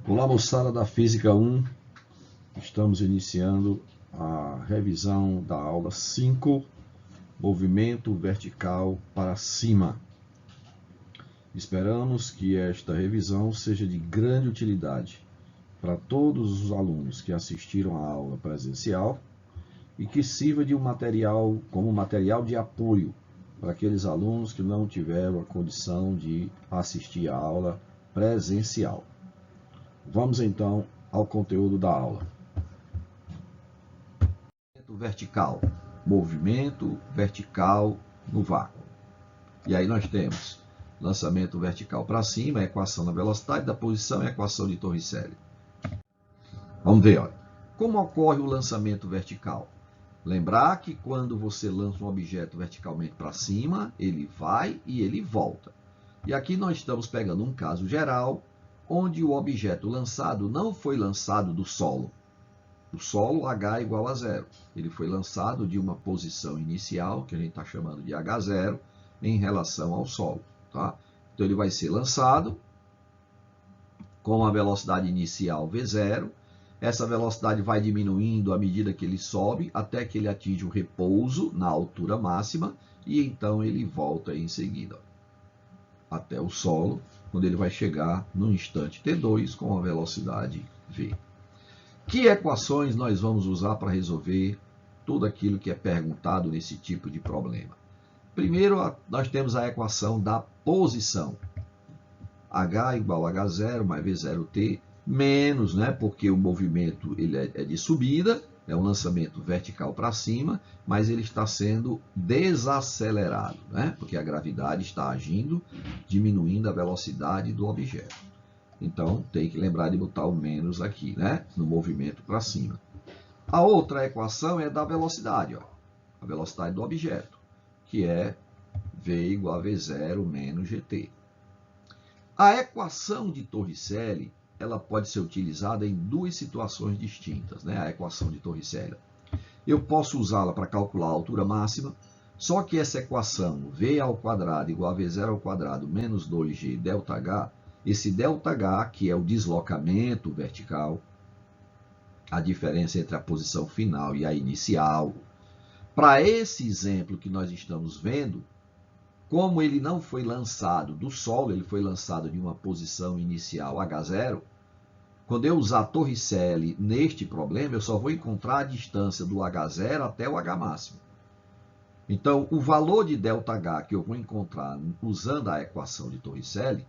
Olá, moçada da Física 1. Estamos iniciando a revisão da aula 5, movimento vertical para cima. Esperamos que esta revisão seja de grande utilidade para todos os alunos que assistiram à aula presencial e que sirva de como material de apoio para aqueles alunos que não tiveram a condição de assistir à aula presencial. Vamos então ao conteúdo da aula. Movimento vertical no vácuo. E aí nós temos lançamento vertical para cima, a equação da velocidade, da posição e a equação de Torricelli. Vamos ver, olha. Como ocorre o lançamento vertical? Lembrar que quando você lança um objeto verticalmente para cima, ele vai e ele volta. E aqui nós estamos pegando um caso geral, onde o objeto lançado não foi lançado do solo. Do solo, H igual a zero. Ele foi lançado de uma posição inicial, que a gente está chamando de H0, em relação ao solo. Tá? Então, ele vai ser lançado com a velocidade inicial V0. Essa velocidade vai diminuindo à medida que ele sobe, até que ele atinge o repouso na altura máxima, e então ele volta em seguida até o solo, quando ele vai chegar no instante T2 com a velocidade V. Que equações nós vamos usar para resolver tudo aquilo que é perguntado nesse tipo de problema? Primeiro, nós temos a equação da posição. H igual a H0 mais V0T, menos, porque o movimento ele é de subida, é um lançamento vertical para cima, mas ele está sendo desacelerado, porque a gravidade está agindo, diminuindo a velocidade do objeto. Então, tem que lembrar de botar o menos aqui, no movimento para cima. A outra equação é da velocidade, a velocidade do objeto, que é V igual a V0 menos GT. A equação de Torricelli, ela pode ser utilizada em duas situações distintas, a equação de Torricelli. Eu posso usá-la para calcular a altura máxima, só que essa equação, V ao quadrado igual a V0 ao quadrado menos 2G ΔH, esse ΔH, que é o deslocamento vertical, a diferença entre a posição final e a inicial. Para esse exemplo que nós estamos vendo, como ele não foi lançado do solo, ele foi lançado de uma posição inicial H0, quando eu usar Torricelli neste problema, eu só vou encontrar a distância do H0 até o H máximo. Então, o valor de ΔH que eu vou encontrar usando a equação de Torricelli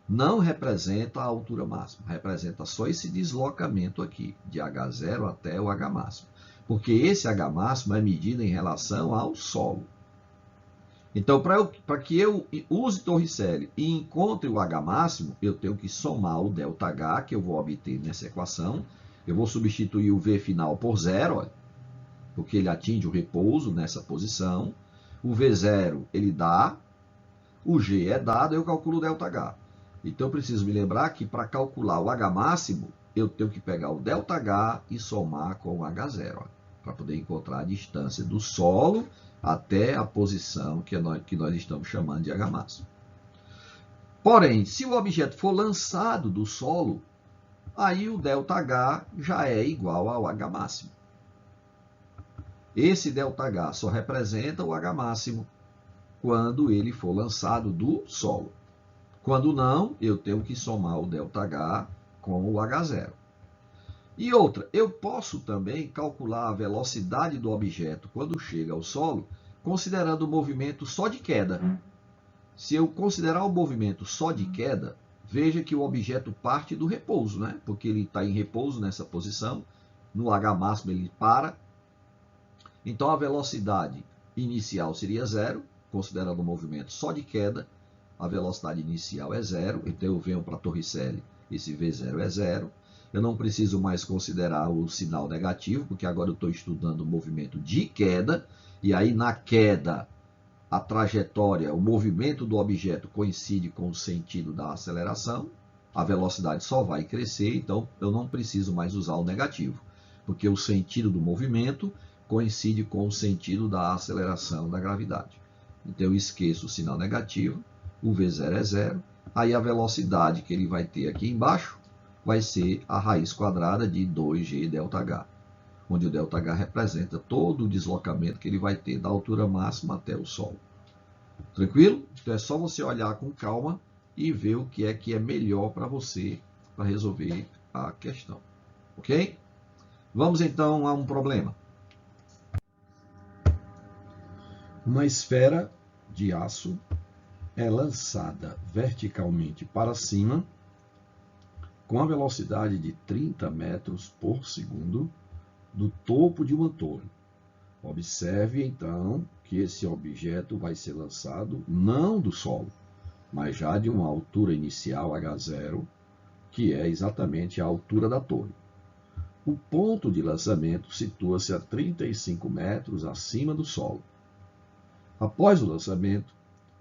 não representa a altura máxima, representa só esse deslocamento aqui, de H0 até o H máximo. Porque esse H máximo é medido em relação ao solo. Então, para que eu use Torricelli e encontre o H máximo, eu tenho que somar o ΔH, que eu vou obter nessa equação. Eu vou substituir o V final por zero, porque ele atinge o repouso nessa posição. O V0 ele dá, o G é dado, eu calculo o ΔH. Então, eu preciso me lembrar que para calcular o H máximo, eu tenho que pegar o ΔH e somar com o H0, para poder encontrar a distância do solo até a posição que nós estamos chamando de H máximo. Porém, se o objeto for lançado do solo, aí o ΔH já é igual ao H máximo. Esse ΔH só representa o H máximo quando ele for lançado do solo. Quando não, eu tenho que somar o ΔH com o H0. E outra, eu posso também calcular a velocidade do objeto quando chega ao solo, considerando o movimento só de queda. Se eu considerar o movimento só de queda, veja que o objeto parte do repouso, porque ele está em repouso nessa posição, no H máximo ele para. Então, a velocidade inicial seria zero, considerando o movimento só de queda. A velocidade inicial é zero, então eu venho para Torricelli, esse V0 é zero. Eu não preciso mais considerar o sinal negativo, porque agora eu estou estudando o movimento de queda, e aí na queda, a trajetória, o movimento do objeto coincide com o sentido da aceleração, a velocidade só vai crescer, então eu não preciso mais usar o negativo, porque o sentido do movimento coincide com o sentido da aceleração da gravidade. Então eu esqueço o sinal negativo, o V0 é zero, aí a velocidade que ele vai ter aqui embaixo, vai ser a raiz quadrada de 2G ΔH, onde o ΔH representa todo o deslocamento que ele vai ter da altura máxima até o solo. Tranquilo? Então é só você olhar com calma e ver o que é melhor para você para resolver a questão. Ok? Vamos então a um problema. Uma esfera de aço é lançada verticalmente para cima com a velocidade de 30 metros por segundo do topo de uma torre. Observe então que esse objeto vai ser lançado não do solo, mas já de uma altura inicial h0, que é exatamente a altura da torre. O ponto de lançamento situa-se a 35 metros acima do solo. Após o lançamento,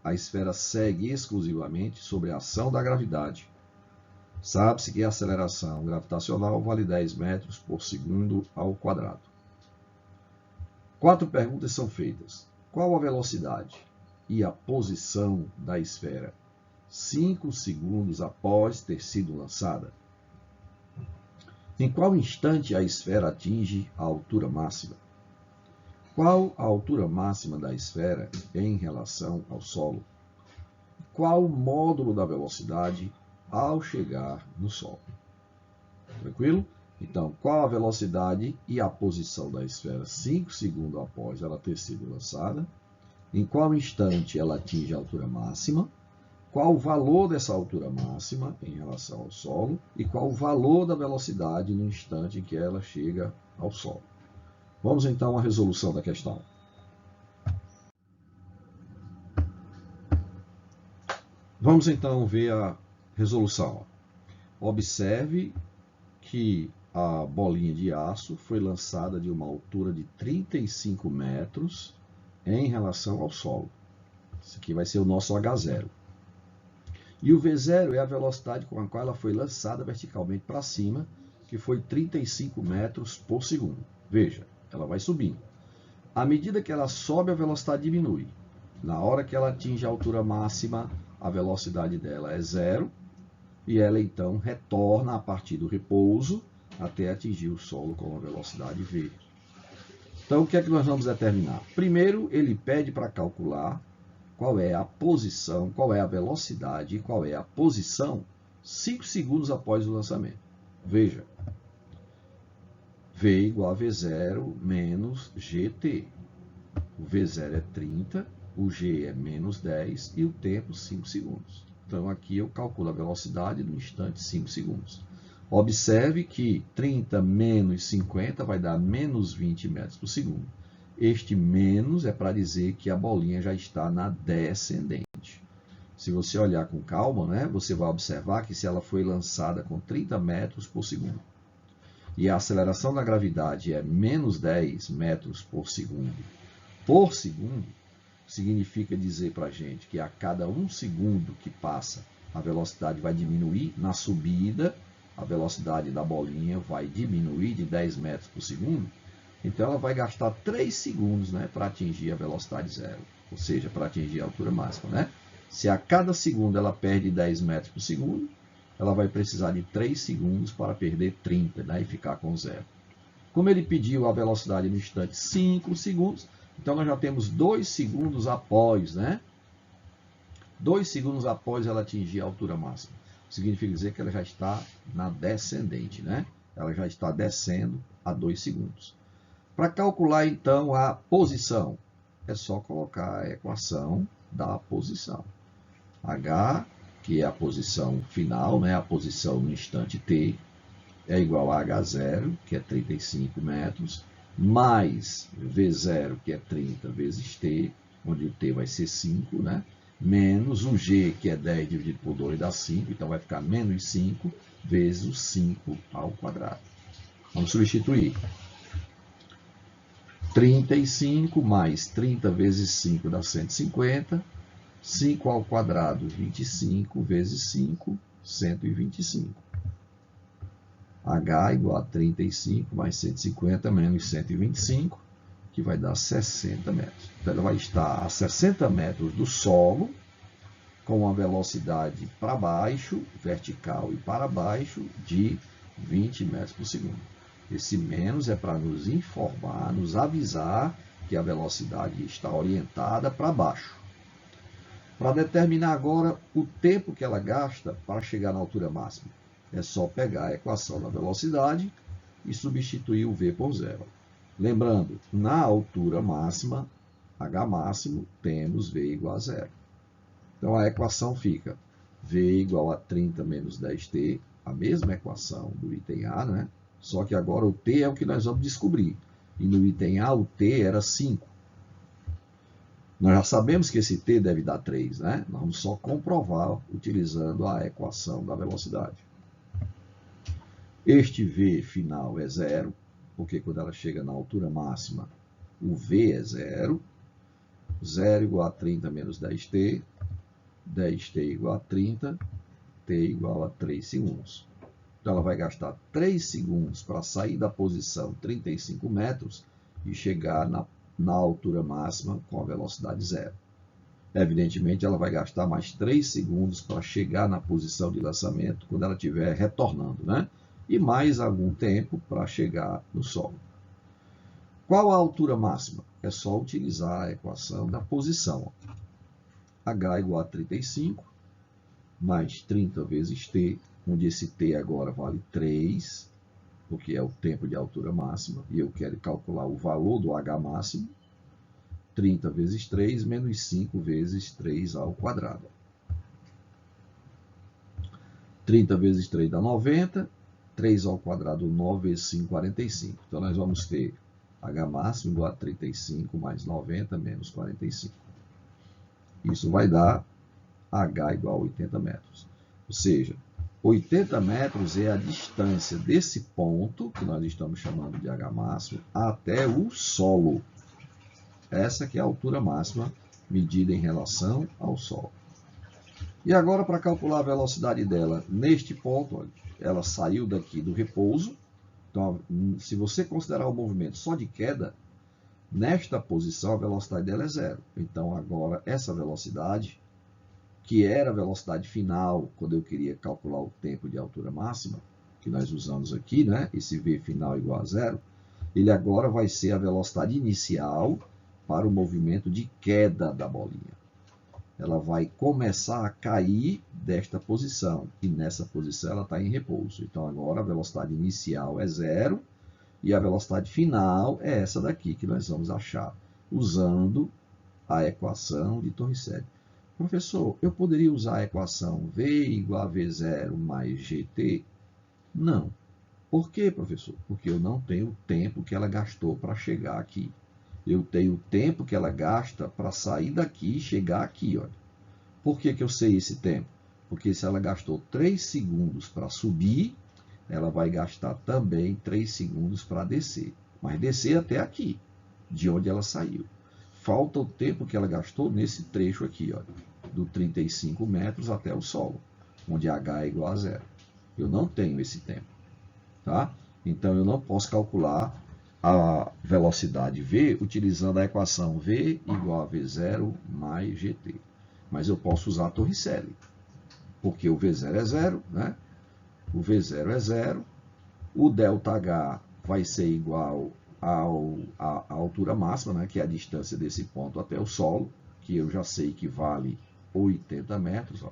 a esfera segue exclusivamente sob a ação da gravidade. Sabe-se que a aceleração gravitacional vale 10 metros por segundo ao quadrado. 4 perguntas são feitas. Qual a velocidade e a posição da esfera 5 segundos após ter sido lançada? Em qual instante a esfera atinge a altura máxima? Qual a altura máxima da esfera em relação ao solo? Qual o módulo da velocidade ao chegar no solo? Tranquilo? Então, qual a velocidade e a posição da esfera 5 segundos após ela ter sido lançada? Em qual instante ela atinge a altura máxima? Qual o valor dessa altura máxima em relação ao solo? E qual o valor da velocidade no instante em que ela chega ao solo? Vamos então à resolução da questão. Vamos então ver a resolução. Observe que a bolinha de aço foi lançada de uma altura de 35 metros em relação ao solo. Isso aqui vai ser o nosso H0. E o V0 é a velocidade com a qual ela foi lançada verticalmente para cima, que foi 35 metros por segundo. Veja, ela vai subindo. À medida que ela sobe, a velocidade diminui. Na hora que ela atinge a altura máxima, a velocidade dela é 0, e ela então retorna a partir do repouso até atingir o solo com a velocidade v. Então, o que é que nós vamos determinar? Primeiro, ele pede para calcular qual é a posição, qual é a velocidade e qual é a posição 5 segundos após o lançamento. Veja, V igual a V0 menos GT. O V0 é 30, o G é menos 10 e o tempo 5 segundos. Então, aqui eu calculo a velocidade no instante 5 segundos. Observe que 30 menos 50 vai dar menos 20 metros por segundo. Este menos é para dizer que a bolinha já está na descendente. Se você olhar com calma, né, você vai observar que se ela foi lançada com 30 metros por segundo e a aceleração da gravidade é menos 10 metros por segundo, significa dizer para a gente que a cada 1 segundo que passa, a velocidade vai diminuir. Na subida, a velocidade da bolinha vai diminuir de 10 metros por segundo. Então, ela vai gastar 3 segundos, né, para atingir a velocidade zero, ou seja, para atingir a altura máxima. Né? Se a cada segundo ela perde 10 metros por segundo, ela vai precisar de 3 segundos para perder 30, né, e ficar com zero. Como ele pediu a velocidade no instante 5 segundos, então nós já temos 2 segundos após, né? 2 segundos após ela atingir a altura máxima. Significa dizer que ela já está na descendente, né? Ela já está descendo a 2 segundos. Para calcular, então, a posição, é só colocar a equação da posição. H, que é a posição final, né? A posição no instante t, é igual a H0, que é 35 metros, mais V0, que é 30 vezes t, onde o t vai ser 5, né? Menos o g, que é 10 dividido por 2, dá 5, então vai ficar menos 5 vezes o 5 ao quadrado. Vamos substituir. 35 mais 30 vezes 5 dá 150. 5 ao quadrado, 25 vezes 5, 125. H igual a 35 mais 150 menos 125, que vai dar 60 metros. Então, ela vai estar a 60 metros do solo com a velocidade para baixo, vertical e para baixo, de 20 metros por segundo. Esse menos é para nos informar, nos avisar que a velocidade está orientada para baixo. Para determinar agora o tempo que ela gasta para chegar na altura máxima, é só pegar a equação da velocidade e substituir o v por zero. Lembrando, na altura máxima, h máximo, temos v igual a zero. Então a equação fica v igual a 30 menos 10t, a mesma equação do item A, né? Só que agora o t é o que nós vamos descobrir. E no item A o t era 5. Nós já sabemos que esse t deve dar 3, né? Nós vamos só comprovar utilizando a equação da velocidade. Este v final é zero, porque quando ela chega na altura máxima, o v é zero. 0 igual a 30 menos 10t. 10t igual a 30, t igual a 3 segundos. Então, ela vai gastar 3 segundos para sair da posição 35 metros e chegar na altura máxima com a velocidade zero. Evidentemente, ela vai gastar mais 3 segundos para chegar na posição de lançamento quando ela estiver retornando, né? E mais algum tempo para chegar no solo. Qual a altura máxima? É só utilizar a equação da posição. H igual a 35, mais 30 vezes t, onde esse t agora vale 3, porque é o tempo de altura máxima, e eu quero calcular o valor do H máximo. 30 vezes 3, menos 5 vezes 3 ao quadrado. 30 vezes 3 dá 90, 3 ao quadrado, 9 vezes 5, 45. Então, nós vamos ter H máximo igual a 35 mais 90 menos 45. Isso vai dar H igual a 80 metros. Ou seja, 80 metros é a distância desse ponto, que nós estamos chamando de H máximo, até o solo. Essa que é a altura máxima medida em relação ao solo. E agora, para calcular a velocidade dela neste ponto, olha, ela saiu daqui do repouso. Então, se você considerar o movimento só de queda, nesta posição a velocidade dela é zero. Então, agora, essa velocidade, que era a velocidade final, quando eu queria calcular o tempo de altura máxima, que nós usamos aqui, né? Esse v final igual a zero, ele agora vai ser a velocidade inicial para o movimento de queda da bolinha. Ela vai começar a cair desta posição, e nessa posição ela está em repouso. Então, agora a velocidade inicial é zero, e a velocidade final é essa daqui, que nós vamos achar, usando a equação de Torricelli. Professor, eu poderia usar a equação v igual a v0 mais gt? Não. Por quê, professor? Porque eu não tenho o tempo que ela gastou para chegar aqui. Eu tenho o tempo que ela gasta para sair daqui e chegar aqui. Olha. Por que eu sei esse tempo? Porque se ela gastou 3 segundos para subir, ela vai gastar também 3 segundos para descer. Mas descer até aqui, de onde ela saiu. Falta o tempo que ela gastou nesse trecho aqui, olha, do 35 metros até o solo, onde h é igual a zero. Eu não tenho esse tempo. Tá? Então, eu não posso calcular a velocidade v utilizando a equação v igual a v0 mais gt. Mas eu posso usar a Torricelli, porque o v0 é zero, né? O v0 é zero, o ΔH vai ser igual à altura máxima, né? Que é a distância desse ponto até o solo, que eu já sei que vale 80 metros. Ó.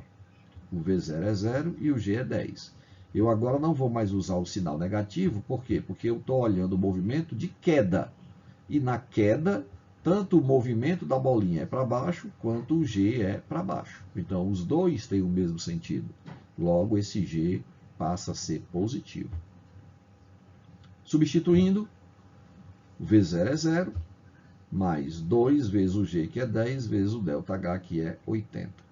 O v0 é zero e o g é 10. Eu agora não vou mais usar o sinal negativo, por quê? Porque eu estou olhando o movimento de queda. E na queda, tanto o movimento da bolinha é para baixo, quanto o g é para baixo. Então, os dois têm o mesmo sentido. Logo, esse g passa a ser positivo. Substituindo, o v0 é zero, mais 2 vezes o g, que é 10, vezes o ΔH, que é 80.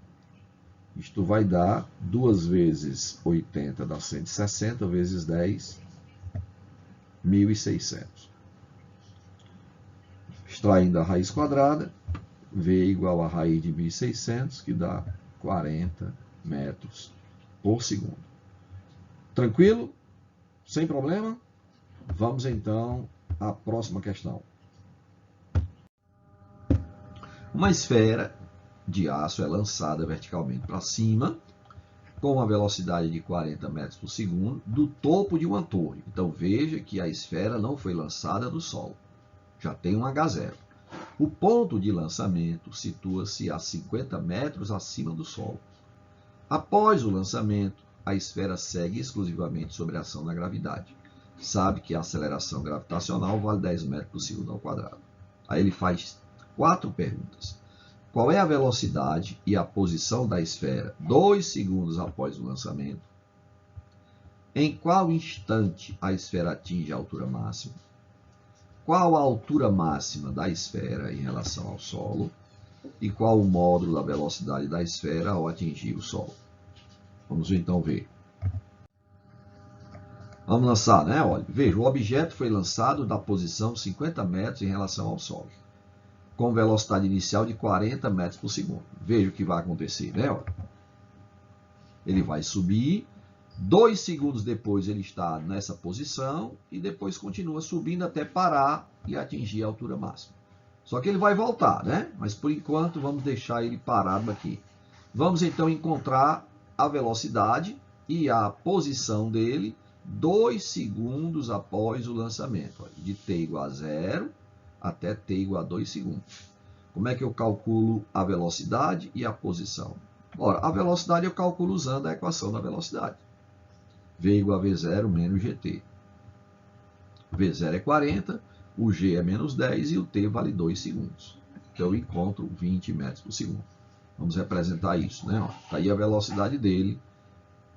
Isto vai dar 2 vezes 80, dá 160, vezes 10, 1.600. Extraindo a raiz quadrada, v igual a raiz de 1.600, que dá 40 metros por segundo. Tranquilo? Sem problema? Vamos então à próxima questão. Uma esfera de aço é lançada verticalmente para cima, com uma velocidade de 40 metros por segundo, do topo de uma torre. Então veja que a esfera não foi lançada do solo, já tem um H0. O ponto de lançamento situa-se a 50 metros acima do solo. Após o lançamento, a esfera segue exclusivamente sob a ação da gravidade. Sabe que a aceleração gravitacional vale 10 metros por segundo ao quadrado. Aí ele faz 4 perguntas. Qual é a velocidade e a posição da esfera 2 segundos após o lançamento? Em qual instante a esfera atinge a altura máxima? Qual a altura máxima da esfera em relação ao solo? E qual o módulo da velocidade da esfera ao atingir o solo? Vamos então ver. Vamos lançar, né? Olha, veja, o objeto foi lançado da posição 50 metros em relação ao solo, com velocidade inicial de 40 metros por segundo. Veja o que vai acontecer, né? Olha. Ele vai subir, 2 segundos depois ele está nessa posição e depois continua subindo até parar e atingir a altura máxima. Só que ele vai voltar, né? Mas por enquanto vamos deixar ele parado aqui. Vamos então encontrar a velocidade e a posição dele 2 segundos após o lançamento, de t igual a 0 até t igual a 2 segundos. Como é que eu calculo a velocidade e a posição? Ora, a velocidade eu calculo usando a equação da velocidade. V igual a V0 menos GT. V0 é 40, o G é menos 10 e o T vale 2 segundos. Então eu encontro 20 metros por segundo. Vamos representar isso, né? Está aí a velocidade dele,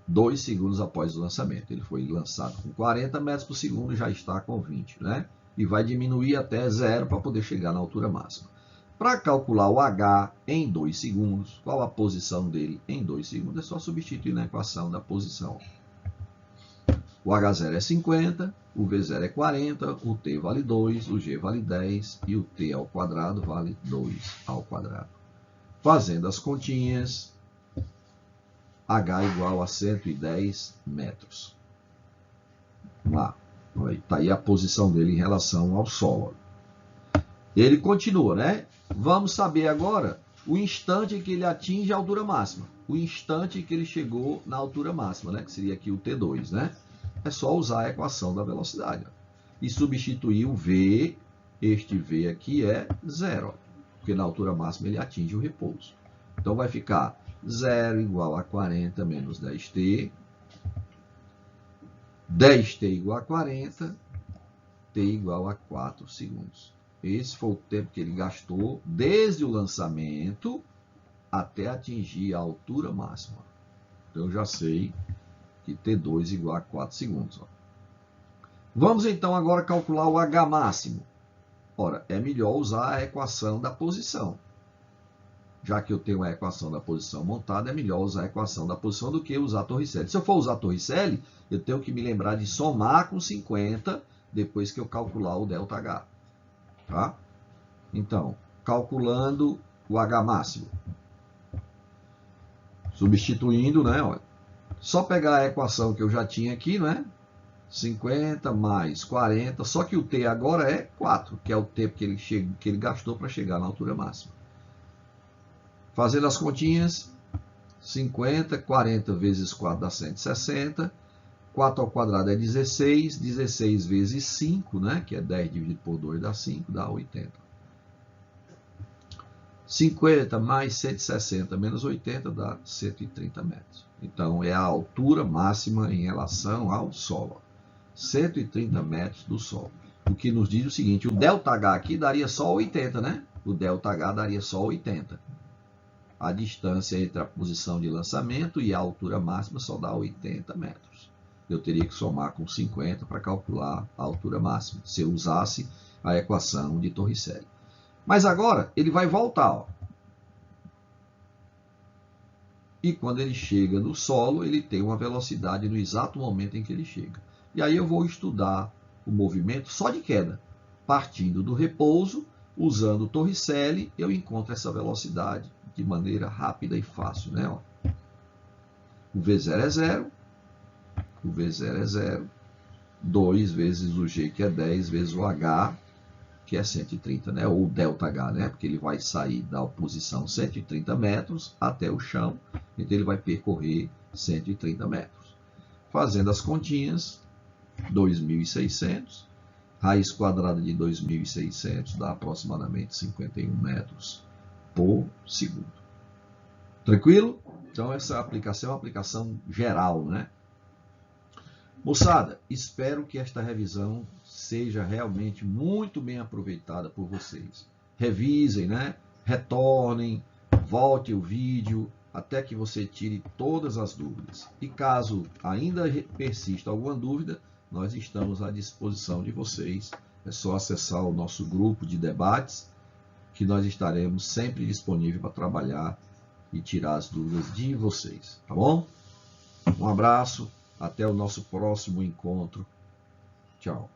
2 segundos após o lançamento. Ele foi lançado com 40 metros por segundo e já está com 20, né? E vai diminuir até 0 para poder chegar na altura máxima. Para calcular o H em 2 segundos, qual a posição dele em 2 segundos? É só substituir na equação da posição. O H0 é 50, o V0 é 40, o T vale 2, o G vale 10 e o T ao quadrado vale 2 ao quadrado. Fazendo as continhas, H igual a 110 metros. Vamos lá. Está aí a posição dele em relação ao solo. Ele continua, né? Vamos saber agora o instante em que ele atinge a altura máxima. O instante em que ele chegou na altura máxima, né? Que seria aqui o T2, né? É só usar a equação da velocidade. Ó. E substituir o V, este V aqui é 0. Ó, porque na altura máxima ele atinge o repouso. Então vai ficar 0 igual a 40 menos 10t. 10t igual a 40, t igual a 4 segundos. Esse foi o tempo que ele gastou desde o lançamento até atingir a altura máxima. Então eu já sei que T2 igual a 4 segundos. Ó. Vamos então agora calcular o H máximo. Ora, é melhor usar a equação da posição. Já que eu tenho a equação da posição montada, é melhor usar a equação da posição do que usar a Torricelli. Se eu for usar a Torricelli, eu tenho que me lembrar de somar com 50 depois que eu calcular o ΔH. Tá? Então, calculando o H máximo. Substituindo, né? Olha, só pegar a equação que eu já tinha aqui, né? 50 mais 40, só que o T agora é 4, que é o tempo que ele gastou para chegar na altura máxima. Fazendo as continhas, 50, 40 vezes 4 dá 160, 4 ao quadrado é 16, 16 vezes 5, né, que é 10 dividido por 2 dá 5, dá 80. 50 mais 160 menos 80 dá 130 metros. Então, é a altura máxima em relação ao solo. 130 metros do solo. O que nos diz o seguinte, o ΔH aqui daria só 80, né? O ΔH daria só 80. A distância entre a posição de lançamento e a altura máxima só dá 80 metros. Eu teria que somar com 50 para calcular a altura máxima, se eu usasse a equação de Torricelli. Mas agora ele vai voltar. Ó. E quando ele chega no solo, ele tem uma velocidade no exato momento em que ele chega. E aí eu vou estudar o movimento só de queda. Partindo do repouso, usando o Torricelli, eu encontro essa velocidade de maneira rápida e fácil. Né? Ó. O V0 é 0. O V0 é 0. 2 vezes o G, que é 10, vezes o H, que é 130, né? Ou ΔH, né? Porque ele vai sair da posição 130 metros até o chão, então ele vai percorrer 130 metros. Fazendo as continhas, 2.600, raiz quadrada de 2.600 dá aproximadamente 51 metros por segundo. Tranquilo? Então essa aplicação é uma aplicação geral, né? Moçada, espero que esta revisão seja realmente muito bem aproveitada por vocês. Revisem, né? Retornem, volte o vídeo até que você tire todas as dúvidas. E caso ainda persista alguma dúvida, nós estamos à disposição de vocês. É só acessar o nosso grupo de debates, que nós estaremos sempre disponíveis para trabalhar e tirar as dúvidas de vocês, tá bom? Um abraço. Até o nosso próximo encontro. Tchau.